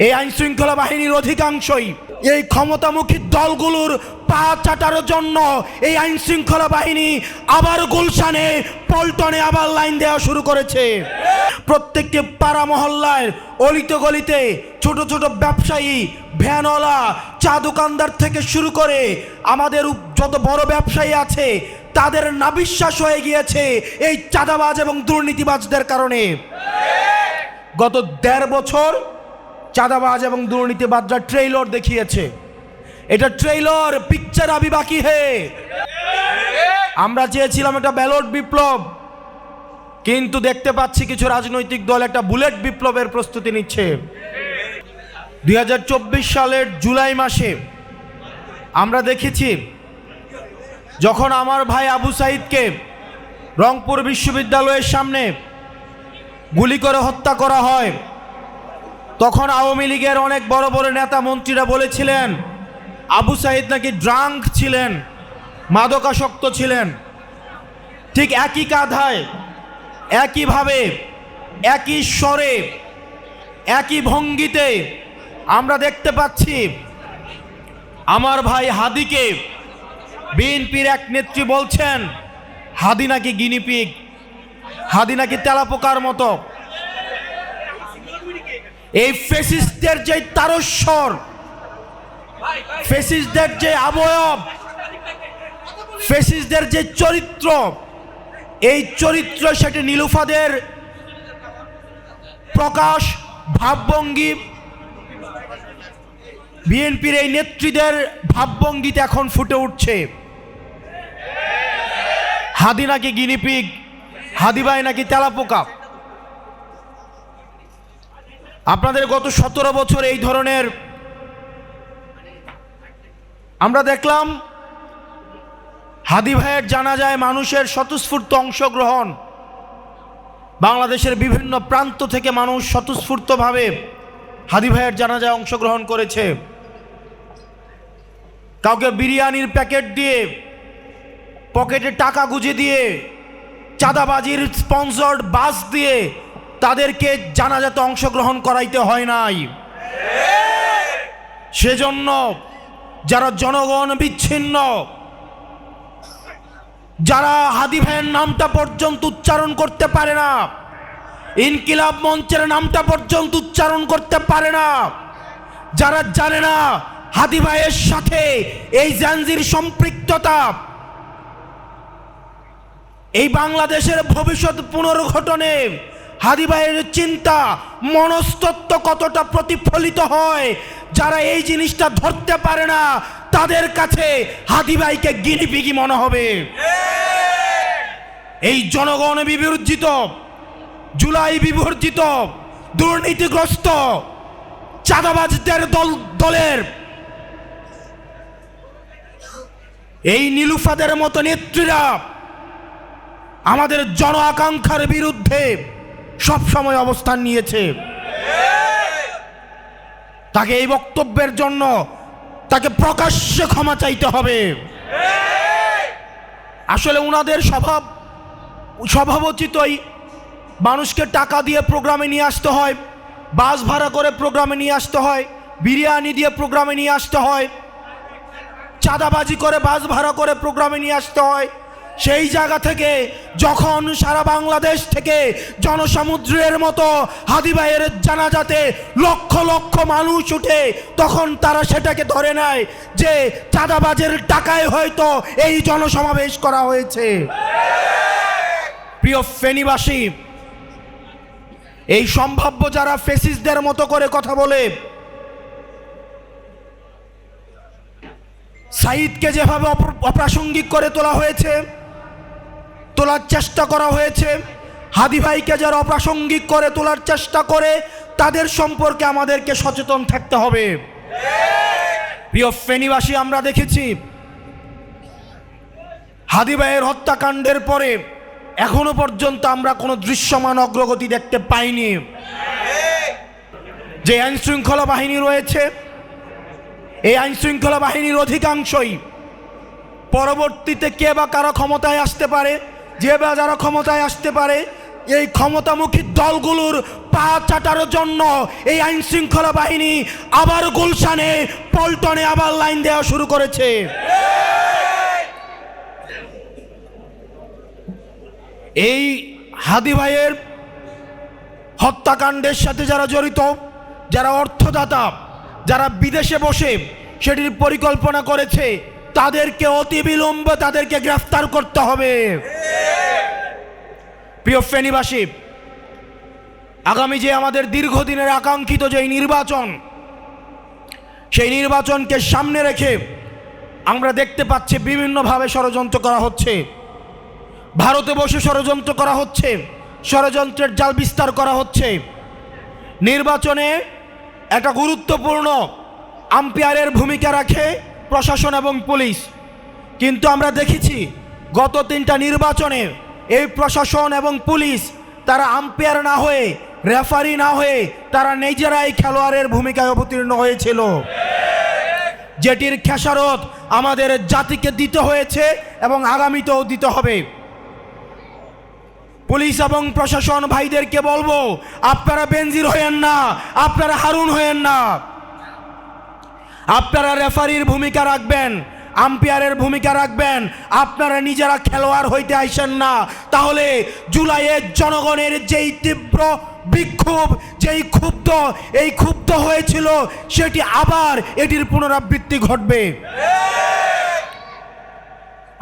এই আইন শৃঙ্খলা বাহিনীর অধিকাংশই এই ক্ষমতামুখী দলগুলোর পা চাটার জন্য এই আইন শৃঙ্খলা বাহিনী আবার গুলশানে পল্টনে আবার লাইন দেওয়া শুরু করেছে। প্রত্যেকটি পাড়া মহল্লায় অলিতে গলিতে ছোট ছোট ব্যবসায়ী, ভ্যানওয়ালা, চা দোকানদার থেকে শুরু করে আমাদের যত বড় ব্যবসায়ী আছে তাদের নাবিশ্বাস হয়ে গিয়েছে এই চাঁদাবাজ এবং দুর্নীতিবাজদের কারণে। গত ১.৫ বছর চাঁদাবাজ এবং দুর্নীতিবাজরা ট্রেইলর দেখিয়েছে। এটা ট্রেইলর, পিকচার আবি বাকি হে। আমরা চেয়েছিলাম একটা ব্যালট বিপ্লব, কিন্তু দেখতে পাচ্ছি কিছু রাজনৈতিক দল একটা বুলেট বিপ্লবের প্রস্তুতি নিচ্ছে। ২০২৪ সালের জুলাই মাসে আমরা দেখেছি যখন আমার ভাই আবু সাইদকে রংপুর বিশ্ববিদ্যালয়ের সামনে গুলি করে হত্যা করা হয়, তখন আওয়ামী লীগের অনেক বড় বড় নেতা মন্ত্রীরা বলেছিলেন আবু সাইদ নাকি ড্রাঙ্ক ছিলেন, মাদকাসক্ত ছিলেন। ঠিক একই কাঁধায়, একইভাবে, একই স্বরে, একই ভঙ্গিতে আমরা দেখতে পাচ্ছি আমার ভাই হাদিকে বিএনপির এক নেত্রী বলছেন হাদি নাকি গিনিপিগ, হাদি নাকি তেলাপোকার মতো। এই ফ্যাসিস্টদের যে তারস্বর, ফ্যাসিস্টদের যে অবয়ব, ফ্যাসিস্টদের যে চরিত্র, এই চরিত্র সেটি নীলুফাদের প্রকাশ, ভাবভঙ্গি, বিএনপির এই নেত্রীদের ভাবভঙ্গিতে এখন ফুটে উঠছে। হাদি নাকি গিনিপিগ, হাদি ভাই নাকি তেলাপোকা। আপনাদের গত ১৭ বছর এই ধরনের আমরা দেখলাম হাদি ভাইয়ের জানাজায় মানুষের স্বতঃস্ফূর্ত অংশগ্রহণ। বাংলাদেশের বিভিন্ন প্রান্ত থেকে মানুষ স্বতঃস্ফূর্তভাবে হাদি ভাইয়ের জানাজায় অংশগ্রহণ করেছে। কাউকে বিরিয়ানির প্যাকেট দিয়ে, পকেটে টাকা গুঁজে দিয়ে, চাঁদাবাজির স্পন্সর্ড বাস দিয়ে তাদেরকে জানাজাতে অংশগ্রহণ করাইতে হয় নাই। সেজন্য যারা জনগণ বিচ্ছিন্ন, যারা হাদি ভাইয়ের নামটা পর্যন্ত উচ্চারণ করতে পারে না, ইনকিলাব মঞ্চের নামটা পর্যন্ত উচ্চারণ করতে পারে না, যারা জানে না হাদি ভাইয়ের সাথে এই জাঞ্জির সম্পৃক্ততা এই বাংলাদেশের ভবিষ্যৎ পুনর্গঠনে হাদি ভাইয়ের চিন্তা, মনস্তত্ত্ব কতটা প্রতিফলিত হয়, যারা এই জিনিসটা ধরতে পারে না তাদের কাছে হাদি ভাইকে গিনিপিগি মনে হবে। এই জনগণ বিবর্জিত, জুলাই বিবর্জিত, দুর্নীতিগ্রস্ত চাঁদাবাজদের দলের এই নীলুফাদের মতো নেত্রীরা আমাদের জন আকাঙ্ক্ষার বিরুদ্ধে সব সময় অবস্থান নিয়েছে। তাকে এই বক্তব্যের জন্য তাকে প্রকাশ্যে ক্ষমা চাইতে হবে। আসলে উনাদের স্বভাবোচিতই মানুষকে টাকা দিয়ে প্রোগ্রামে নিয়ে আসতে হয়, বাস ভাড়া করে প্রোগ্রামে নিয়ে আসতে হয়, বিরিয়ানি দিয়ে প্রোগ্রামে নিয়ে আসতে হয়, চাঁদাবাজি করে বাস ভাড়া করে প্রোগ্রামে নিয়ে আসতে হয়। সেই জায়গা থেকে যখন সারা বাংলাদেশ থেকে জনসমুদ্রের মতো হাদি ভাইয়ের জানাজাতে লক্ষ লক্ষ মানুষ উঠে, তখন তারা সেটাকে ধরে নেয় যে চাঁদাবাজের টাকায় হয়তো এই জনসমাবেশ করা হয়েছে। প্রিয় ফেনীবাসী, এই সম্ভাব্য যারা ফ্যাসিস্টদের মতো করে কথা বলে, সাইদকে যেভাবে অপ্রাসঙ্গিক করে তোলার চেষ্টা করা হয়েছে, হাদি ভাইকে যারা অপ্রাসঙ্গিক করে তোলার চেষ্টা করে, তাদের সম্পর্কে আমাদেরকে সচেতন থাকতে হবে। প্রিয় ফেনীবাসী, আমরা দেখেছি হাদি ভাইয়ের হত্যাকাণ্ডের পরে এখনো পর্যন্ত আমরা কোনো দৃশ্যমান অগ্রগতি দেখতে পাইনি। যে আইন শৃঙ্খলা বাহিনী রয়েছে, এই আইন শৃঙ্খলা বাহিনীর অধিকাংশই পরবর্তীতে কে বা কারা ক্ষমতায় আসতে পারে, যে বা যারা ক্ষমতায় আসতে পারে এই ক্ষমতামুখী দলগুলোর পা চাটার জন্য এই আইন শৃঙ্খলা বাহিনী আবার গুলশানে পল্টনে আবার লাইন দেওয়া শুরু করেছে। এই হাদি ভাইয়ের হত্যাকাণ্ডের সাথে যারা জড়িত, যারা অর্থদাতা, যারা বিদেশে বসে সেটির পরিকল্পনা করেছে, তাদেরকে অতি বিলম্বে তাদেরকে গ্রেফতার করতে হবে। প্রিয় ফেনীবাসী, আগামী যে আমাদের দীর্ঘদিনের আকাঙ্ক্ষিত যে নির্বাচন, সেই নির্বাচনকে সামনে রেখে আমরা দেখতে পাচ্ছি বিভিন্নভাবে ষড়যন্ত্র করা হচ্ছে। ভারতে বসে ষড়যন্ত্র করা হচ্ছে, ষড়যন্ত্রের জাল বিস্তার করা হচ্ছে। নির্বাচনে একটা গুরুত্বপূর্ণ আম্পায়ারের ভূমিকা রাখে প্রশাসন এবং পুলিশ, কিন্তু আমরা দেখেছি গত 3টা নির্বাচনে এই প্রশাসন এবং পুলিশ তারা আম্পায়ার না হয়ে, রেফারি না হয়ে তারা নিজেরাই খেলোয়াড়ের ভূমিকায় অবতীর্ণ হয়েছিল, যেটির খেসারত আমাদের জাতিকে দিতে হয়েছে এবং আগামীতেও দিতে হবে। পুলিশ এবং প্রশাসন ভাইদেরকে বলবো, আপনারা বেনজির হয়েন না, আপনারা হারুন হয়েন না, আপনারা রেফারির ভূমিকা রাখবেন, আম্পায়ারের ভূমিকা রাখবেন, আপনারা নিজেরা খেলোয়াড় হইতে আইসেন না। তাহলে জুলাইয়ের জনগণের যেই তীব্র বিক্ষোভ, যেই ক্ষুব্ধ হয়েছিল, সেটি আবার এটির পুনরাবৃত্তি ঘটবে।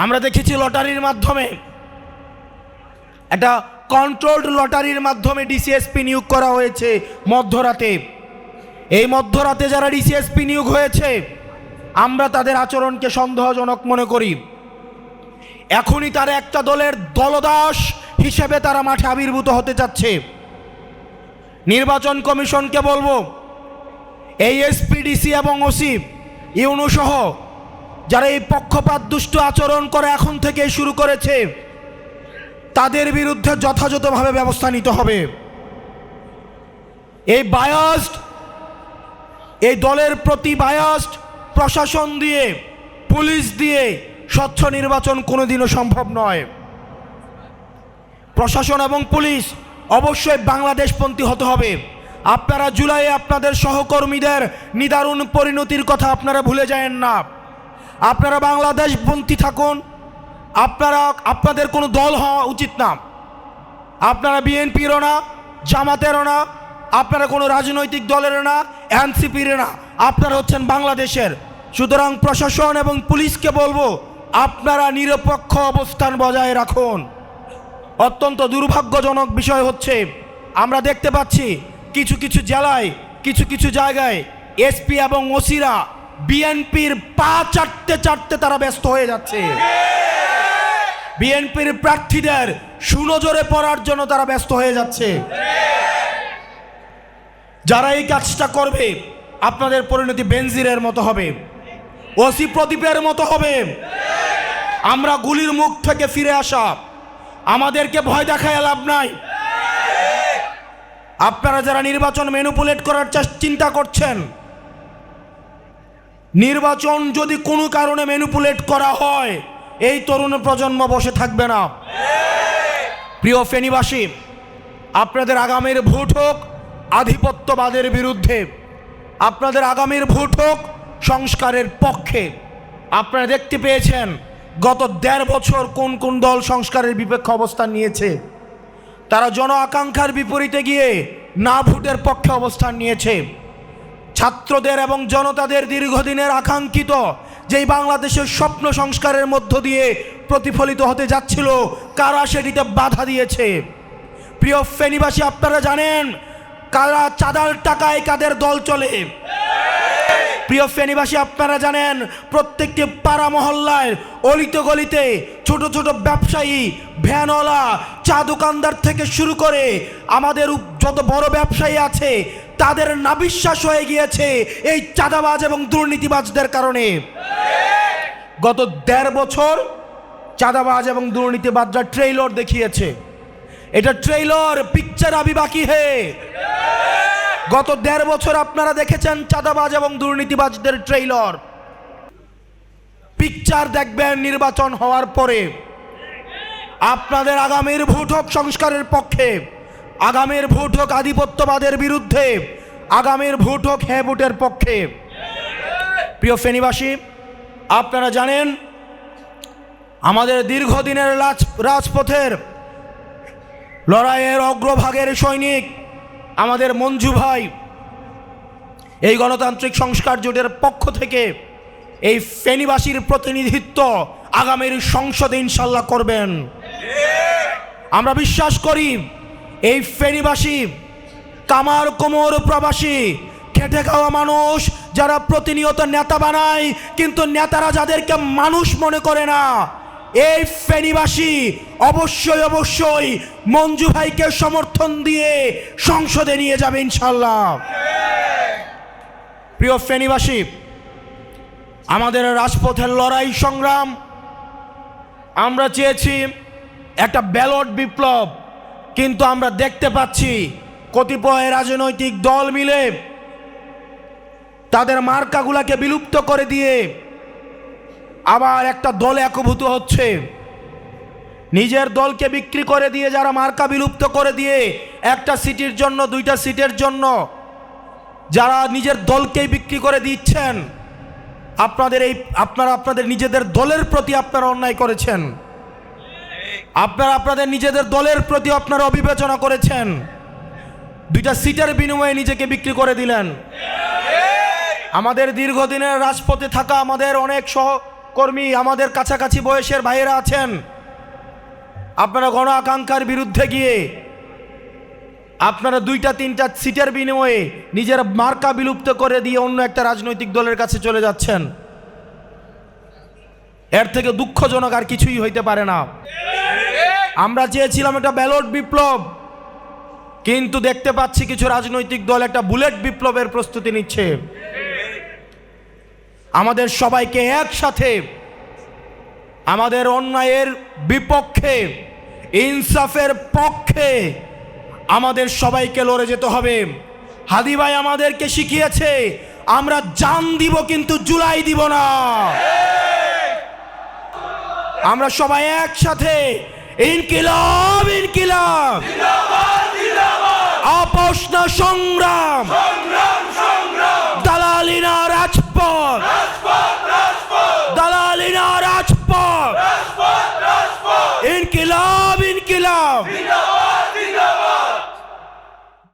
আমরা দেখেছি লটারির মাধ্যমে, একটা কন্ট্রোলড লটারির মাধ্যমে ডিসিএসপি নিয়োগ করা হয়েছে মধ্যরাতে। এই মধ্যরাতে যারা ডিসিএসপি নিয়োগ হয়েছে, আমরা তাদের আচরণকে সন্দেহজনক মনে করি। এখনই তারা একটা দলের দলদাস হিসেবে তারা মাঠে আবির্ভূত হতে যাচ্ছে। নির্বাচন কমিশনকে বলবো, এই এসপিডিসি এবং ওসি ইউনু সহ যারা এই পক্ষপাত দুষ্ট আচরণ করে এখন থেকে শুরু করেছে, তাদের বিরুদ্ধে যথাযথভাবে ব্যবস্থা নিতে হবে। এই বায়াসড, এই দলের প্রতি বায়াসড প্রশাসন দিয়ে, পুলিশ দিয়ে স্বচ্ছ নির্বাচন কোনোদিনও সম্ভব নয়। প্রশাসন এবং পুলিশ অবশ্যই বাংলাদেশপন্থী হতে হবে। আপনারা জুলাইয়ে আপনাদের সহকর্মীদের নিদারুণ পরিণতির কথা আপনারা ভুলে যায়েন না। আপনারা বাংলাদেশপন্থী থাকুন। আপনাদের কোনো দল হওয়া উচিত না। আপনারা বিএনপিরও না, জামাতেরও না, আপনারা কোনো রাজনৈতিক দলেরও না, এনসিপির না, আপনারা হচ্ছেন বাংলাদেশের। সুতরাং প্রশাসন এবং পুলিশকে বলবো, আপনারা নিরপেক্ষ অবস্থান বজায় রাখুন। অত্যন্ত দুর্ভাগ্যজনক বিষয় হচ্ছে, আমরা দেখতে পাচ্ছি কিছু কিছু জেলায়, কিছু কিছু জায়গায় এসপি এবং ওসিরা বিএনপির পা চাটতে চাটতে তারা ব্যস্ত হয়ে যাচ্ছে। বিএনপির প্রার্থীদের সুনজরে পড়ার জন্য তারা ব্যস্ত হয়ে যাচ্ছে। যারা এই কাজটা করবে, আপনাদের পরিণতি বেনজিরের মতো হবে, ওসি প্রদীপের মতো হবে। আমরা গুলির মুখ থেকে ফিরে আসা, আমাদেরকে ভয় দেখায় লাভ নাই। আপনারা যারা নির্বাচন ম্যানিপুলেট করার চিন্তা করছেন, নির্বাচন যদি কোনো কারণে ম্যানিপুলেট করা হয়, এই তরুণ প্রজন্ম বসে থাকবে না। প্রিয় ফেনীবাসী, আপনাদের আগামীর ভোট হোক আধিপত্যবাদের বিরুদ্ধে, আপনাদের আগামীর ভোট হোক সংস্কারের পক্ষে। আপনারা দেখতে পেয়েছেন গত 1.5 বছর কোন কোন দল সংস্কারের বিপক্ষে অবস্থান নিয়েছে। তারা জন আকাঙ্ক্ষার বিপরীতে গিয়ে না ভোটের পক্ষে অবস্থান নিয়েছে। ছাত্রদের এবং জনতাদের দীর্ঘদিনের আকাঙ্ক্ষিত যেই বাংলাদেশের স্বপ্ন সংস্কারের মধ্য দিয়ে প্রতিফলিত হতে যাচ্ছিল, কারা সেটিতে বাধা দিয়েছে? প্রিয় ফেনীবাসী, আপনারা জানেন কারা চাঁদার টাকায় কাদের দল চলে। প্রিয় ফেনীবাসী, আপনারা জানেন প্রত্যেকটি পাড়া মহল্লায়, অলিতে গলিতে ছোট ছোট ব্যবসায়ী, ভ্যানওয়ালা, চা দোকানদার থেকে শুরু করে আমাদের যত বড় ব্যবসায়ী আছে, তাদের নাবিশ্বাস হয়ে গিয়েছে এই চাঁদাবাজ এবং দুর্নীতিবাজদের কারণে। গত 1.5 বছর চাঁদাবাজ এবং দুর্নীতিবাজরা ট্রেইলর দেখিয়েছে। এটা ট্রেইলর, পিকচার আবি বাকি হে। গত 1.5 বছর আপনারা দেখেছেন চাঁদাবাজ এবং দুর্নীতিবাজদের ট্রেইলর। পিকচার দেখবেন নির্বাচন হওয়ার পরে। আপনাদের আগামীর ভোট হোক সংস্কারের পক্ষে, আগামীর ভোট হোক আধিপত্যবাদের বিরুদ্ধে, আগামীর ভোট হোক হ্যাঁ ভোটের পক্ষে। প্রিয় ফেনীবাসী, আপনারা জানেন আমাদের দীর্ঘদিনের রাজপথের লড়াইয়ের অগ্রভাগের সৈনিক আমাদের মঞ্জু ভাই এই গণতান্ত্রিক সংস্কার জোটের পক্ষ থেকে এই ফেনীবাসীর প্রতিনিধিত্ব আগামীর সংসদে ইনশাল্লাহ করবেন। আমরা বিশ্বাস করি এই ফেনীবাসী কামার কোমর প্রবাসী খেটে খাওয়া মানুষ যারা প্রতিনিয়ত নেতা বানায়, কিন্তু নেতারা যাদেরকে মানুষ মনে করে না, এই ফেনীবাসী অবশ্যই অবশ্যই মঞ্জু ভাইকে সমর্থন দিয়ে সংসদে নিয়ে যাবে ইনশাল্লাহ। প্রিয় ফেনীবাসী, আমাদের রাজপথের লড়াই সংগ্রাম, আমরা চেয়েছি একটা ব্যালট বিপ্লব, কিন্তু আমরা দেখতে পাচ্ছি কতিপয় রাজনৈতিক দল মিলে তাদের মার্কাগুলাকে বিলুপ্ত করে দিয়ে আবার একটা দলে একভূত হচ্ছে। নিজের দলকে বিক্রি করে দিয়ে যারা মার্কা বিলুপ্ত করে দিয়ে একটা সিটের জন্য, দুইটা সিটের জন্য যারা নিজের দলকেই বিক্রি করে দিচ্ছেন, আপনারা আপনাদের নিজেদের দলের প্রতি আপনারা অন্যায় করেছেন। আপনারা আপনাদের নিজেদের দলের প্রতি আপনারা অবিবেচনা করেছেন। দুইটা সিটের বিনিময়ে নিজেকে বিক্রি করে দিলেন। আমাদের দীর্ঘদিনের রাজপথে থাকা আমাদের অনেক সহকর্মী, আমাদের কাছাকাছি বয়সের ভাইয়েরা আছেন, আপনারা গণ আকাঙ্ক্ষার বিরুদ্ধে গিয়ে আপনারা দুইটা তিনটা সিটের বিনিময়ে নিজের মার্কা বিলুপ্ত করে দিয়ে অন্য একটা রাজনৈতিক দলের কাছে চলে যাচ্ছেন। এর থেকে দুঃখজনক আর কিছুই হইতে পারে না। আমরা চেয়েছিলাম একটা ব্যালট বিপ্লব, কিন্তু দেখতে পাচ্ছি কিছু রাজনৈতিক দল একটা বুলেট বিপ্লবের প্রস্তুতি নিচ্ছে। আমাদের সবাইকে একসাথে আমাদের অন্যায়ের বিপক্ষে, ইনসাফের পক্ষে আমাদের সবাইকে লড়ে যেতে হবে। হাদি ভাই আমাদেরকে শিখিয়েছে আমরা জান দিব কিন্তু জুলাই দিব না। আমরা সবাই একসাথে ইনকিলাব ইনকিলাব, আপোষ না সংগ্রাম।